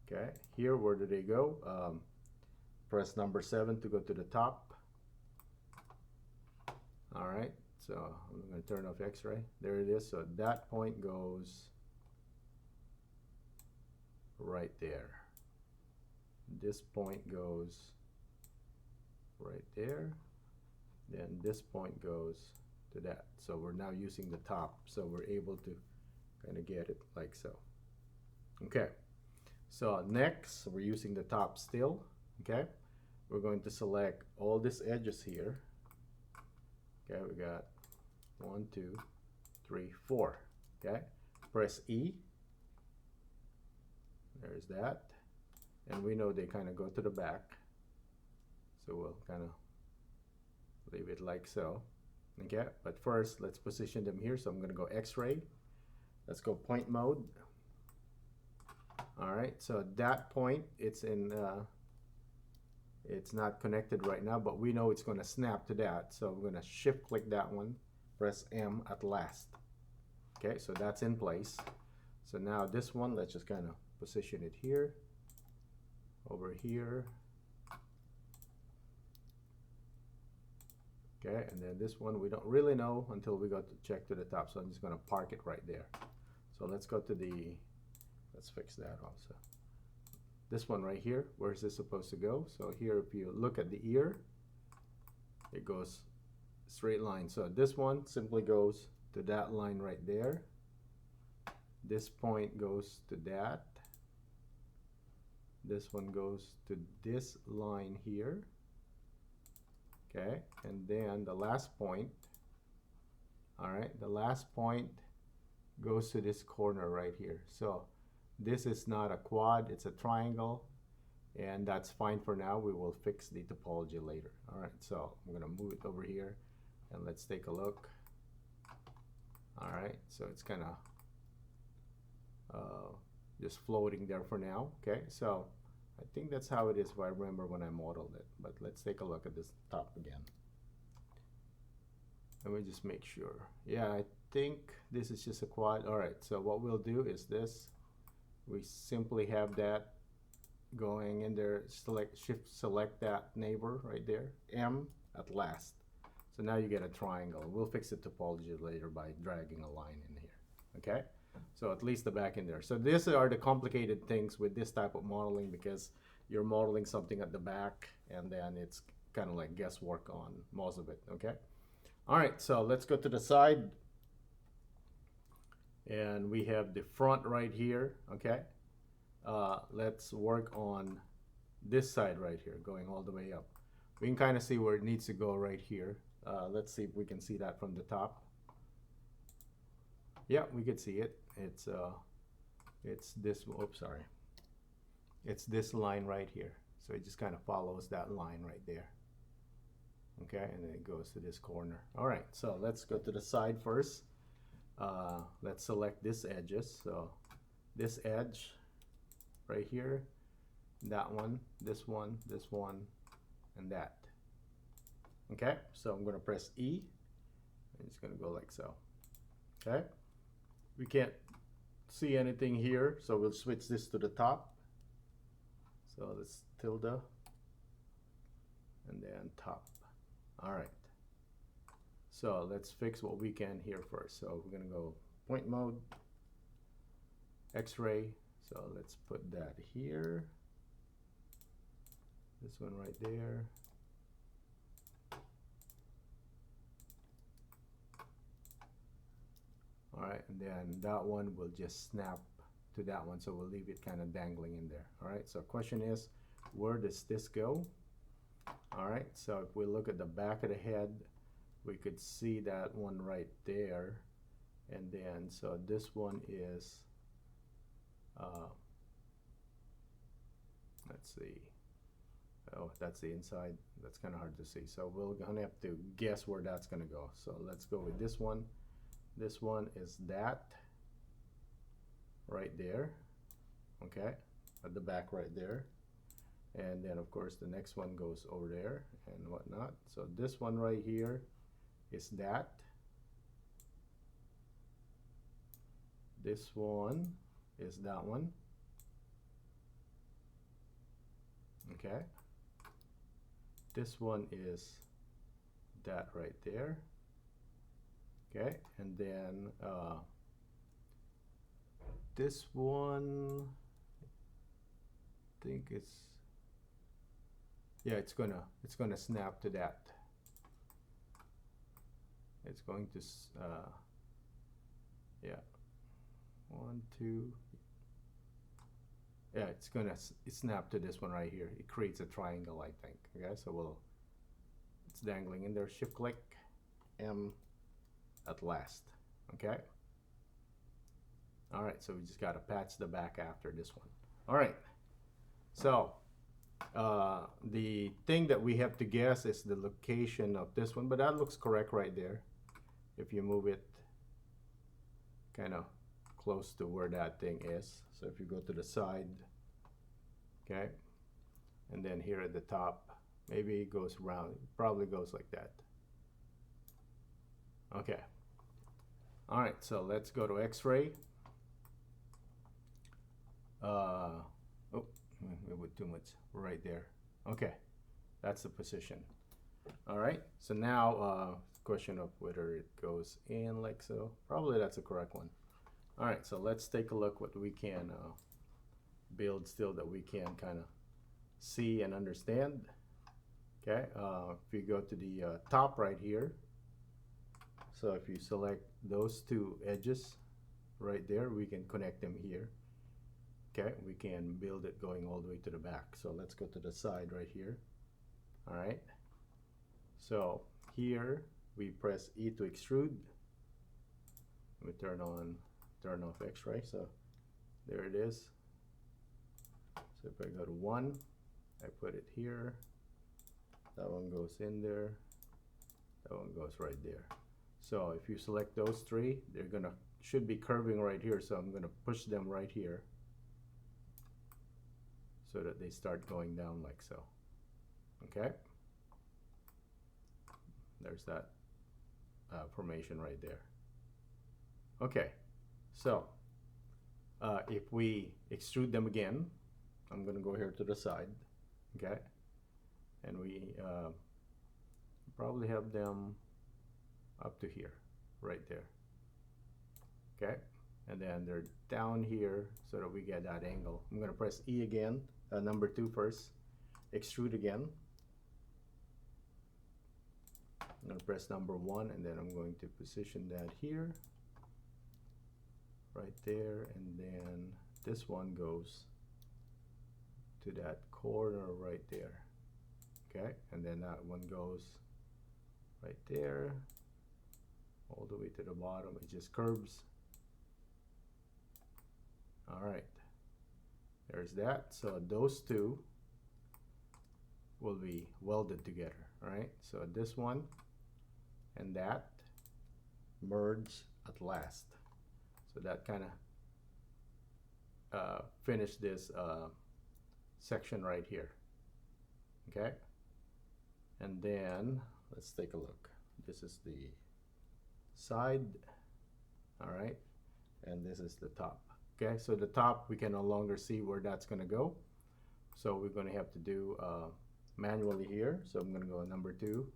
Okay, here, where do they go? Press number 7 to go to the top. All right, so I'm going to turn off X-ray. There it is. So that point goes right there. This point goes right there. Then this point goes to that. So we're now using the top, so we're able to kind of get it like so. Okay, so next we're using the top still. Okay, we're going to select all these edges here. Okay, we got 1, 2, 3, 4. Okay, press E. There's that, and we know they kind of go to the back, so we'll kind of leave it like so. Okay, but first let's position them here. So I'm going to go X-ray. Let's go point mode. All right, so that point, it's in it's not connected right now, but we know it's going to snap to that. So we're going to shift click that one, press M at last. Okay, so that's in place. So now this one, let's just kind of position it here, over here. Okay, and then this one we don't really know until we go to check to the top. So I'm just going to park it right there. So let's go to the, let's fix that also. This one right here, where is this supposed to go? So here, if you look at the ear, it goes straight line. So this one simply goes to that line right there. This point goes to that. This one goes to this line here. Okay, and then the last point, all right, the last point goes to this corner right here. So this is not a quad, it's a triangle, and that's fine for now. We will fix the topology later. All right, so I'm going to move it over here, and let's take a look. All right, so it's kind of just floating there for now. Okay, so I think that's how it is if I remember when I modeled it, but let's take a look at this top again. Let me just make sure. Yeah, I think this is just a quad. All right, so what we'll do is this. We simply have that going in there, select that neighbor right there, M at last. So now you get a triangle. We'll fix the topology later by dragging a line in here. Okay, so at least the back in there. So these are the complicated things with this type of modeling, because you're modeling something at the back, and then it's kind of like guesswork on most of it. Okay, all right, so let's go to the side. And we have the front right here. Okay, let's work on this side right here, going all the way up. We can kind of see where it needs to go right here. Let's see if we can see that from the top. Yeah, we could see it. It's this, oops, sorry. It's this line right here. So it just kind of follows that line right there. Okay, and then it goes to this corner. All right, so let's go to the side first. Let's select this edges. So this edge right here, that one, this one, and that. Okay, so I'm going to press E, and it's going to go like so. Okay, we can't see anything here, so we'll switch this to the top. So let's tilde and then top. All right, so let's fix what we can here first. So we're gonna go point mode, X-ray. So let's put that here, this one right there. All right, and then that one will just snap to that one, so we'll leave it kind of dangling in there. All right, so question is, where does this go? All right, so if we look at the back of the head, we could see that one right there. And then, so this one is, let's see. Oh, that's the inside. That's kind of hard to see. So we're gonna have to guess where that's gonna go. So let's go with this one. This one is that right there, okay, at the back right there. And then of course the next one goes over there and whatnot. So this one right here is that. This one is that one, okay. This one is that right there. Okay, and then this one, I think it's, yeah, it's gonna snap to that. It's going to, yeah, 1, 2, yeah, it's gonna snap to this one right here. It creates a triangle, I think. Okay, so it's dangling in there. Shift click M. At last. Okay, all right, so we just got to patch the back after this one. All right, so the thing that we have to guess is the location of this one, but that looks correct right there if you move it kind of close to where that thing is. So if you go to the side, okay, and then here at the top, maybe it goes around, it probably goes like that. Okay. All right, so let's go to X-ray. Oh, we put too much right there. Okay, that's the position. All right, so now question of whether it goes in like so. Probably that's a correct one. All right, so let's take a look what we can build still that we can kind of see and understand. Okay, if you go to the top right here, so if you select those two edges right there, we can connect them here. Okay, we can build it going all the way to the back. So let's go to the side right here. All right, so here we press E to extrude. We turn off X-ray. So there it is. So if I go to 1, I put it here. That one goes in there. That one goes right there. So if you select those 3, they're should be curving right here. So I'm gonna push them right here so that they start going down like so. Okay. There's that formation right there. Okay. So if we extrude them again, I'm gonna go here to the side. Okay. And we probably have them up to here, right there. Okay, and then they're down here so that we get that angle. I'm gonna press E again, number 2 first, extrude again. I'm gonna press number 1, and then I'm going to position that here, right there, and then this one goes to that corner right there. Okay, and then that one goes right there, all the way to the bottom. It just curves. All right, there's that. So those two will be welded together. All right, so this one and that merge at last. So that kind of finish this section right here. Okay, and then let's take a look. This is the side, all right, and this is the top. Okay, so the top, we can no longer see where that's going to go. So we're going to have to do manually here. So I'm going to go number 2,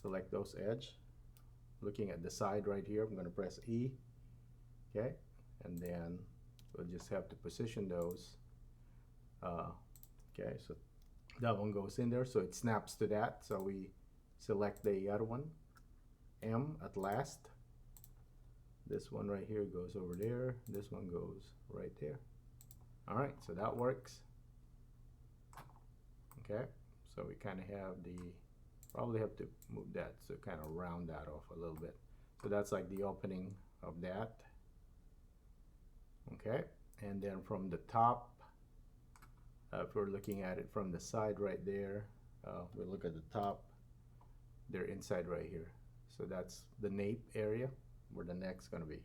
select those edge. Looking at the side right here, I'm going to press E. Okay, and then we'll just have to position those. Okay, so that one goes in there, so it snaps to that. So we select the other one, M at last. This one right here goes over there. This one goes right there. All right, so that works. Okay, so we kind of have the, probably have to move that, so kind of round that off a little bit. So that's like the opening of that. Okay, and then from the top, if we're looking at it from the side right there, we look at the top, they're inside right here. So that's the nape area where the neck's gonna be.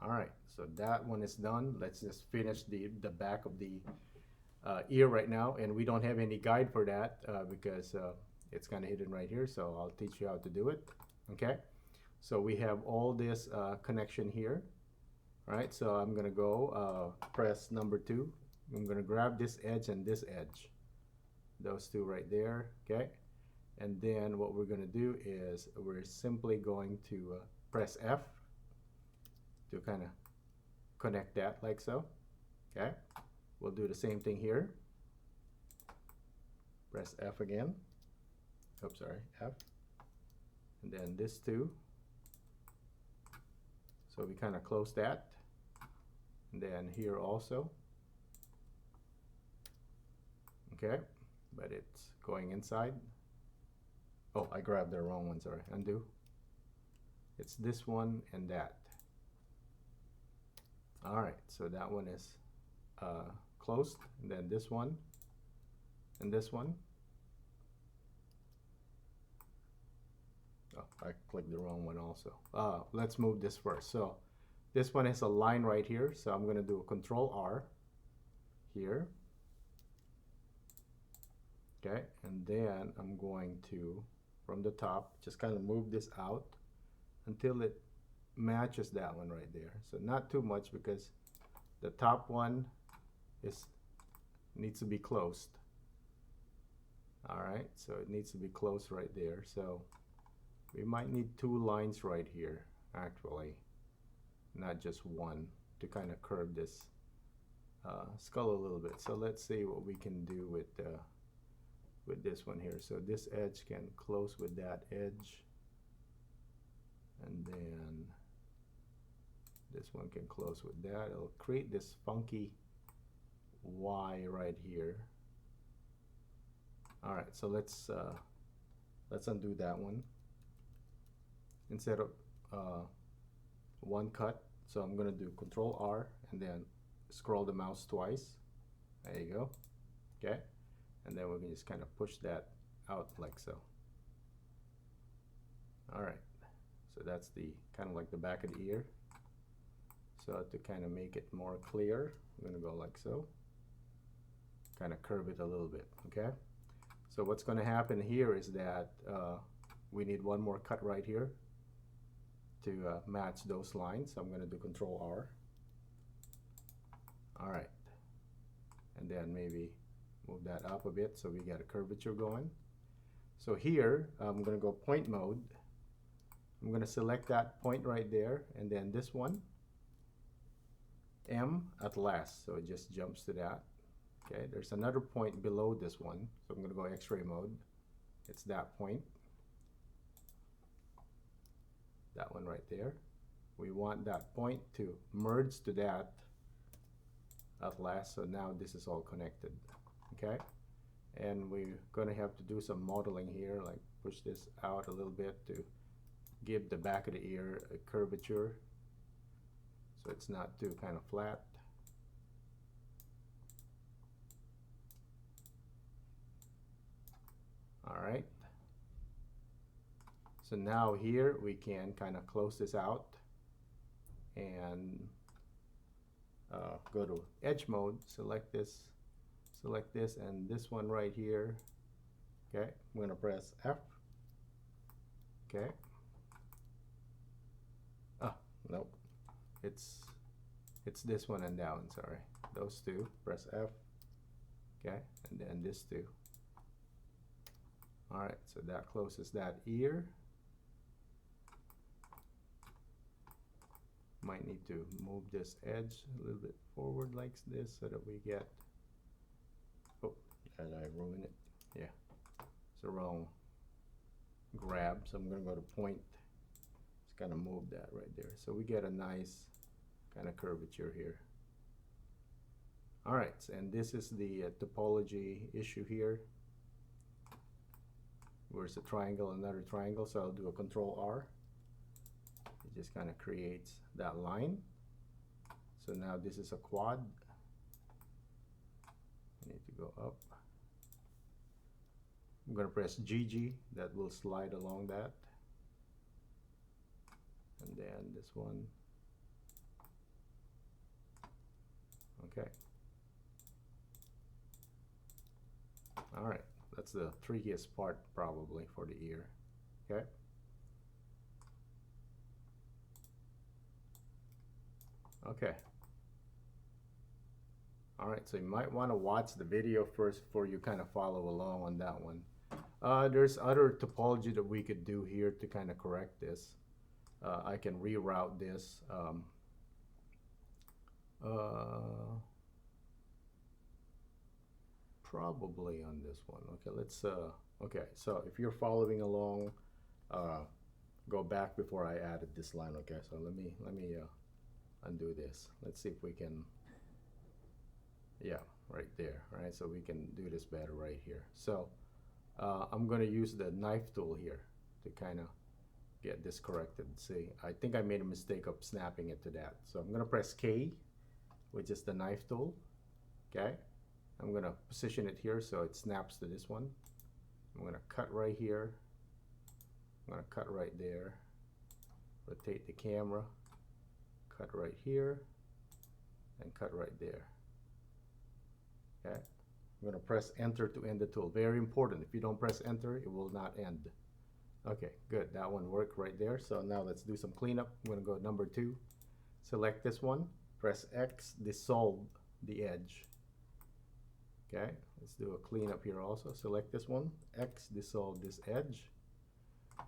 All right, so that one is done. Let's just finish the back of the ear right now, and we don't have any guide for that because it's kind of hidden right here, so I'll teach you how to do it. Okay, so we have all this connection here. All right, so I'm gonna go press number 2. I'm gonna grab this edge and this edge, those two right there. Okay, and then what we're gonna do is we're simply going to press F to kind of connect that like so. Okay, we'll do the same thing here. Press F again. Oops, sorry, F. And then this too. So we kind of close that. And then here also. Okay, but it's going inside. Oh, I grabbed the wrong one, sorry, undo. It's this one and that. All right, so that one is closed, and then this one and this one. Oh, I clicked the wrong one also. Let's move this first. So this one has a line right here, so I'm going to do a Control R here. Okay, and then I'm going to, from the top, just kind of move this out until it matches that one right there. So not too much, because the top one needs to be closed. All right, so it needs to be closed right there. So we might need 2 lines right here, actually, not just one, to kind of curve this skull a little bit. So let's see what we can do with this one here. So this edge can close with that edge, and then this one can close with that. It'll create this funky Y right here. All right, so let's undo that one. Instead of one cut, so I'm gonna do Control R and then scroll the mouse twice. There you go. Okay, and then we can just kind of push that out like so. All right, so that's the kind of like the back of the ear. So to kind of make it more clear, I'm gonna go like so, kind of curve it a little bit. Okay, so what's going to happen here is that we need one more cut right here to match those lines. So I'm going to do Control R. All right, and then maybe move that up a bit so we get a curvature going. So here I'm going to go point mode. I'm going to select that point right there, and then this one, M at last, so it just jumps to that. Okay, there's another point below this one, so I'm going to go X-ray mode. It's that point, that one right there. We want that point to merge to that at last, so now this is all connected. Okay, and we're going to have to do some modeling here, like push this out a little bit to give the back of the ear a curvature so it's not too kind of flat. All right, so now here we can kind of close this out and go to edge mode, select this, and this one right here. Okay, I'm going to press F. Okay, nope, it's It's this one and that one, sorry. Those two, press F, okay, and then this two. All right, so that closes that ear. Might need to move this edge a little bit forward like this so that we get, oh, did I ruin it? Yeah, it's the wrong grab, so I'm gonna go to point. Just kind of move that right there. So we get a nice kind of curvature here. All right, and this is the topology issue here. Where's the triangle, another triangle, so I'll do a Control R. It just kind of creates that line. So now this is a quad. I need to go up. I'm going to press Jiji, that will slide along that. And then this one. Okay. All right, that's the trickiest part probably for the ear. Okay. Okay. All right, so you might want to watch the video first before you kind of follow along on that one. There's other topology that we could do here to kind of correct this. I can reroute this. Probably on this one. Okay, let's okay, so if you're following along, go back before I added this line. Okay, so let me undo this. Let's see if we can, yeah, right there. All right, so we can do this better right here. So I'm going to use the knife tool here to kind of get this corrected. See, I think I made a mistake of snapping it to that. So I'm going to press K, which is the knife tool. Okay, I'm going to position it here so it snaps to this one. I'm going to cut right here. I'm going to cut right there. Rotate the camera. Cut right here. And cut right there. Okay. I'm going to press enter to end the tool. Very important. If you don't press enter, it will not end. Okay, good. That one worked right there. So now let's do some cleanup. I'm going to go number 2. Select this one. Press X, dissolve the edge. Okay, let's do a cleanup here also. Select this one. X, dissolve this edge.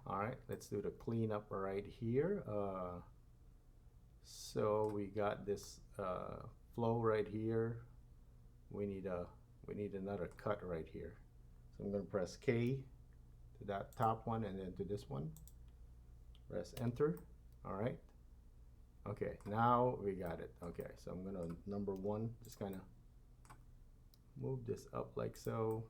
All right, let's do the cleanup right here. So we got this flow right here. We need another cut right here. So I'm going to press K to that top one and then to this one. Press enter. All right. Okay, now we got it. Okay, so I'm going to number 1, just kind of move this up like so.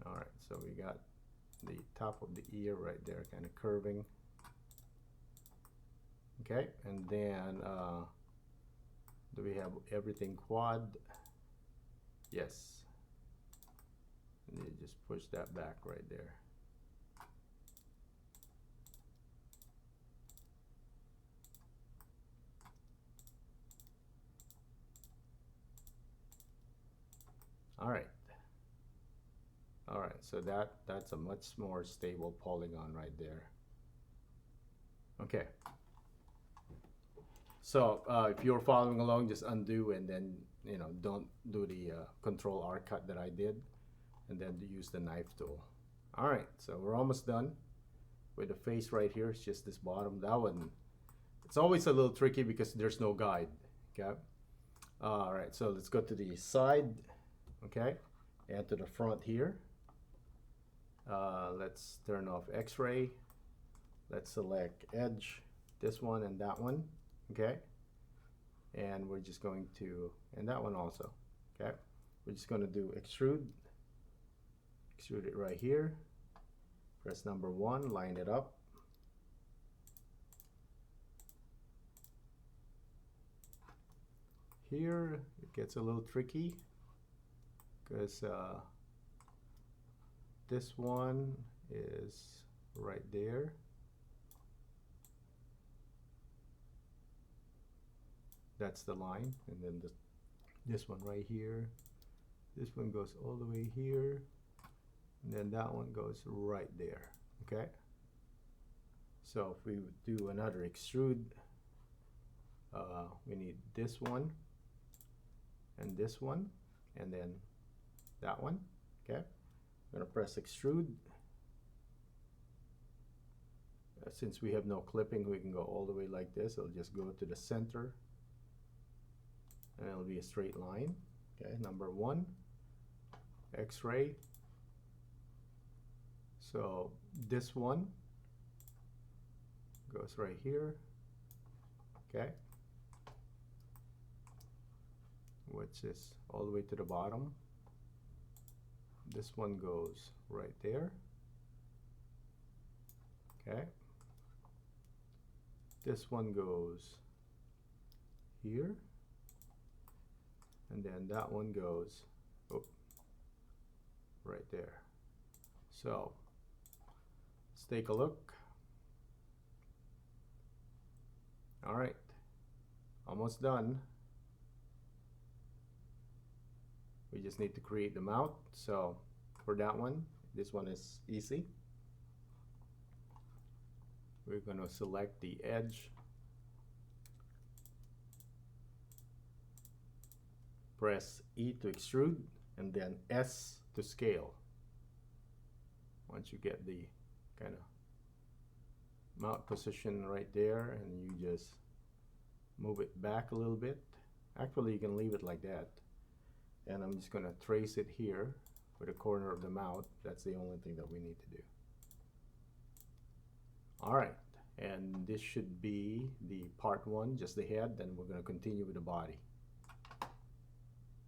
All right, so we got the top of the ear right there kind of curving. Okay, and then do we have everything quad? Yes. And you just push that back right there. All right. All right, so that's a much more stable polygon right there. Okay. So if you're following along, just undo and then, you know, don't do the Control R cut that I did, and then use the knife tool. All right, so we're almost done with the face right here. It's just this bottom. That one, it's always a little tricky because there's no guide. Okay. All right, so let's go to the side. Okay, and to the front here. Let's turn off X-ray. Let's select edge, this one and that one. Okay, and we're just going to, and that one also. Okay, we're just going to do extrude it right here. Press number 1, line it up. Here it gets a little tricky because this one is right there. That's the line, and then this one right here. This one goes all the way here, and then that one goes right there. Okay, So if we do another extrude, we need this one and this one and then that one. Okay, I'm gonna press extrude. Since we have no clipping, we can go all the way like this. It'll just go to the center and it'll be a straight line. Okay, number one, X-ray. So this one goes right here. Okay, which is all the way to the bottom. This one goes right there. Okay, this one goes here, and then that one goes right there. So let's take a look. All right, almost done. We just need to create the mount. So for that one, this one is easy. We're going to select the edge, press E to extrude, and then S to scale. Once you get the kind of mount position right there, and you just move it back a little bit. Actually, you can leave it like that. And I'm just going to trace it here with the corner of the mount. That's the only thing that we need to do. All right, and this should be the part one, just the head. Then we're going to continue with the body.